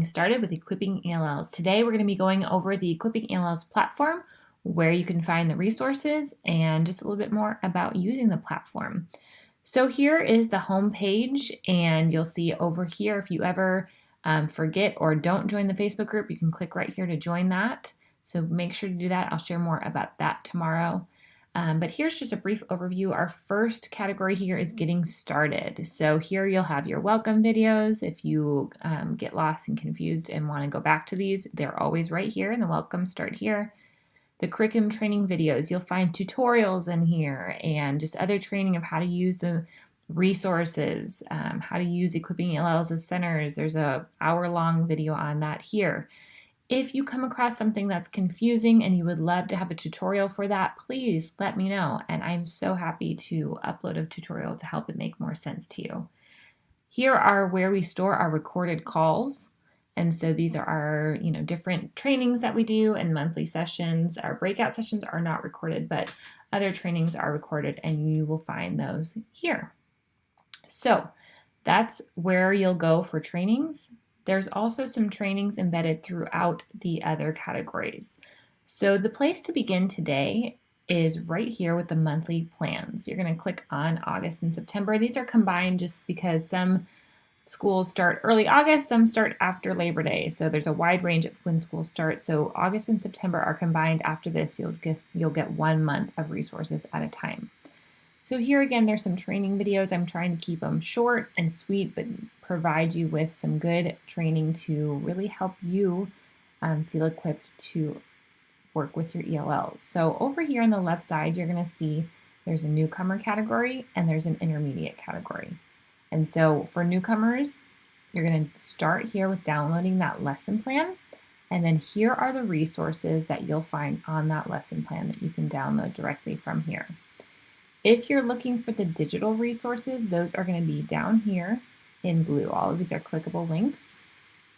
started with Equipping ELLs. Today we're going to be going over the Equipping ELLs platform, where you can find the resources and just a little bit more about using the platform. So here is the home page, and you'll see over here, if you ever forget or don't join the Facebook group, you can click right here to join that. So make sure to do that. I'll share more about that tomorrow. But here's just a brief overview. Our first category here is getting started. So here you'll have your welcome videos. If you get lost and confused and want to go back to these, they're always right here in the welcome start here. The curriculum training videos, you'll find tutorials in here and just other training of how to use the resources, how to use Equipping ELLs as centers. There's a hour-long video on that here. If you come across something that's confusing and you would love to have a tutorial for that, please let me know. And I'm so happy to upload a tutorial to help it make more sense to you. Here are where we store our recorded calls. And so these are our, different trainings that we do and monthly sessions. Our breakout sessions are not recorded, but other trainings are recorded, and you will find those here. So that's where you'll go for trainings. There's also some trainings embedded throughout the other categories. So the place to begin today is right here with the monthly plans. You're going to click on August and September. These are combined just because some schools start early August, some start after Labor Day. So there's a wide range of when schools start. So August and September are combined. After this, you'll get 1 month of resources at a time. So here again, there's some training videos. I'm trying to keep them short and sweet, but provide you with some good training to really help you feel equipped to work with your ELLs. So over here on the left side, you're going to see there's a newcomer category and there's an intermediate category. And so for newcomers, you're going to start here with downloading that lesson plan. And then here are the resources that you'll find on that lesson plan that you can download directly from here. If you're looking for the digital resources, those are going to be down here in blue. All of these are clickable links,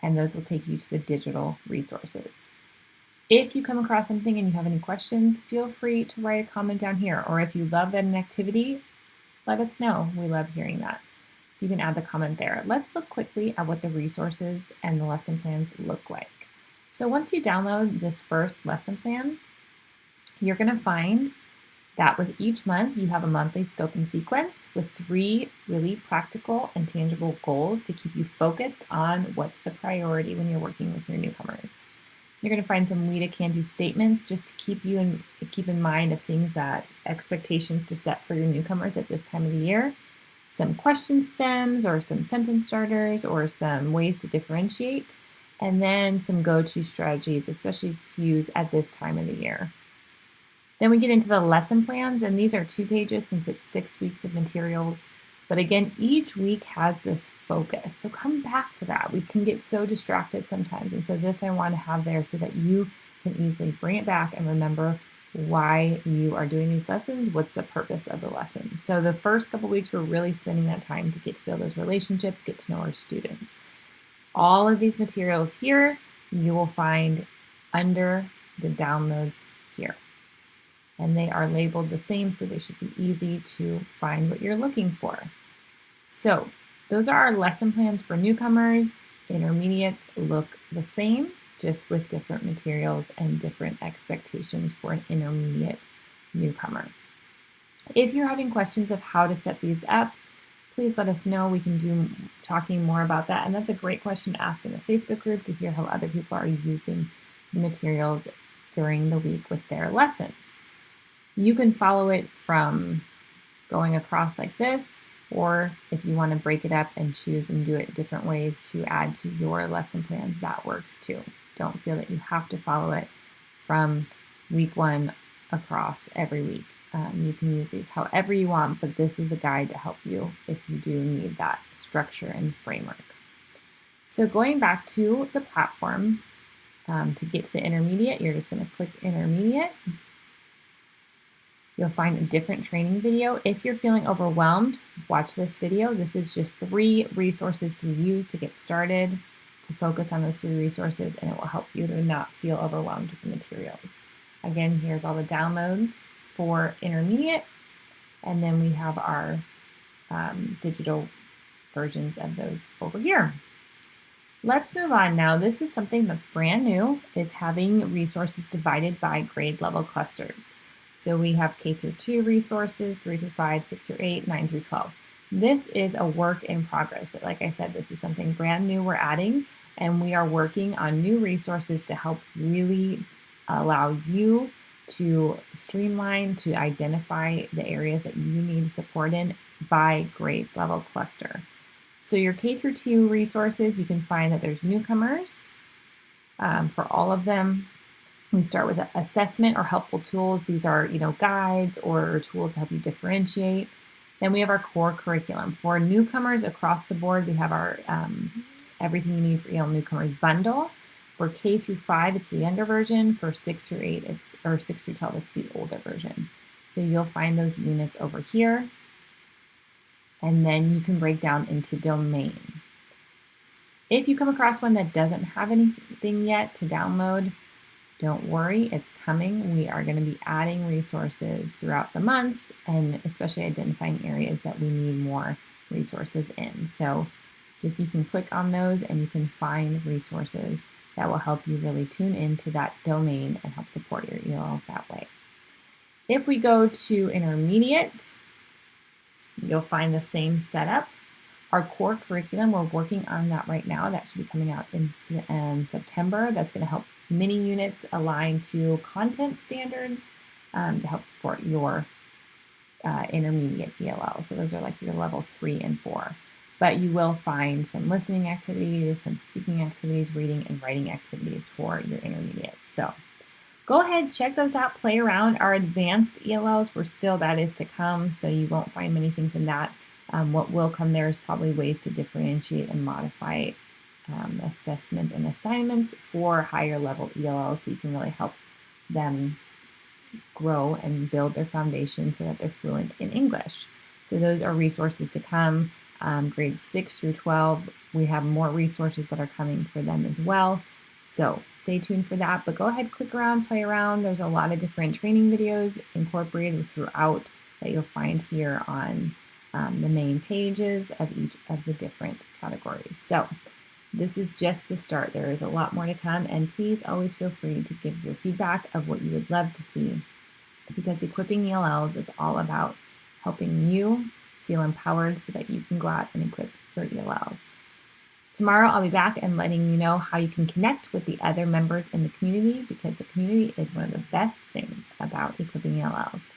and those will take you to the digital resources. If you come across something and you have any questions, feel free to write a comment down here. Or if you love an activity, let us know. We love hearing that. So you can add the comment there. Let's look quickly at what the resources and the lesson plans look like. So once you download this first lesson plan, you're going to find that with each month, you have a monthly scope and sequence with 3 really practical and tangible goals to keep you focused on what's the priority when you're working with your newcomers. You're going to find some we to can do statements just to keep in mind of things that expectations to set for your newcomers at this time of the year. Some question stems or some sentence starters or some ways to differentiate, and then some go-to strategies, especially to use at this time of the year. Then we get into the lesson plans, and these are 2 pages since it's 6 weeks of materials. But again, each week has this focus. So come back to that. We can get so distracted sometimes. And so this I want to have there so that you can easily bring it back and remember why you are doing these lessons. What's the purpose of the lessons? So the first couple weeks, we're really spending that time to get to build those relationships, get to know our students. All of these materials here, you will find under the downloads here. And they are labeled the same, so they should be easy to find what you're looking for. So those are our lesson plans for newcomers. Intermediates look the same, just with different materials and different expectations for an intermediate newcomer. If you're having questions of how to set these up, please let us know. We can do talking more about that. And that's a great question to ask in the Facebook group to hear how other people are using the materials during the week with their lessons. You can follow it from going across like this, or if you want to break it up and choose and do it different ways to add to your lesson plans, that works too. Don't feel that you have to follow it from week 1 across every week. You can use these however you want, but this is a guide to help you if you do need that structure and framework. So going back to the platform, to get to the intermediate, you're just going to click intermediate. You'll find a different training video. If you're feeling overwhelmed, watch this video. This is just 3 resources to use to get started, to focus on those 3 resources, and it will help you to not feel overwhelmed with the materials. Again, here's all the downloads for intermediate, and then we have our digital versions of those over here. Let's move on now. This is something that's brand new, is having resources divided by grade level clusters. So we have K through 2 resources, 3 through 5, 6 through 8, 9 through 12. This is a work in progress. Like I said, this is something brand new we're adding, and we are working on new resources to help really allow you to streamline, to identify the areas that you need support in by grade level cluster. So your K through 2 resources, you can find that there's newcomers for all of them. We start with assessment or helpful tools. These are, guides or tools to help you differentiate. Then we have our core curriculum. For newcomers across the board, we have our Everything You Need for EL Newcomers bundle. For K through 5, it's the younger version. For 6 through 8, or 6 through 12, it's the older version. So you'll find those units over here. And then you can break down into domain. If you come across one that doesn't have anything yet to download, don't worry, it's coming. We are going to be adding resources throughout the months, and especially identifying areas that we need more resources in. So just you can click on those and you can find resources that will help you really tune into that domain and help support your ELLs that way. If we go to intermediate, you'll find the same setup. Our core curriculum, we're working on that right now. That should be coming out in September. That's going to help mini units align to content standards to help support your intermediate ELL. So those are like your level 3 and 4. But you will find some listening activities, some speaking activities, reading and writing activities for your intermediates. So go ahead, check those out, play around. Our advanced ELLs, that is to come, so you won't find many things in that. What will come there is probably ways to differentiate and modify assessments and assignments for higher level ELLs, so you can really help them grow and build their foundation so that they're fluent in English. So those are resources to come. Grades 6 through 12, we have more resources that are coming for them as well. So stay tuned for that, but go ahead, click around, play around. There's a lot of different training videos incorporated throughout that you'll find here on the main pages of each of the different categories. So this is just the start. There is a lot more to come, and please always feel free to give your feedback of what you would love to see, because Equipping ELLs is all about helping you feel empowered so that you can go out and equip your ELLs. Tomorrow I'll be back and letting you know how you can connect with the other members in the community, because the community is one of the best things about Equipping ELLs.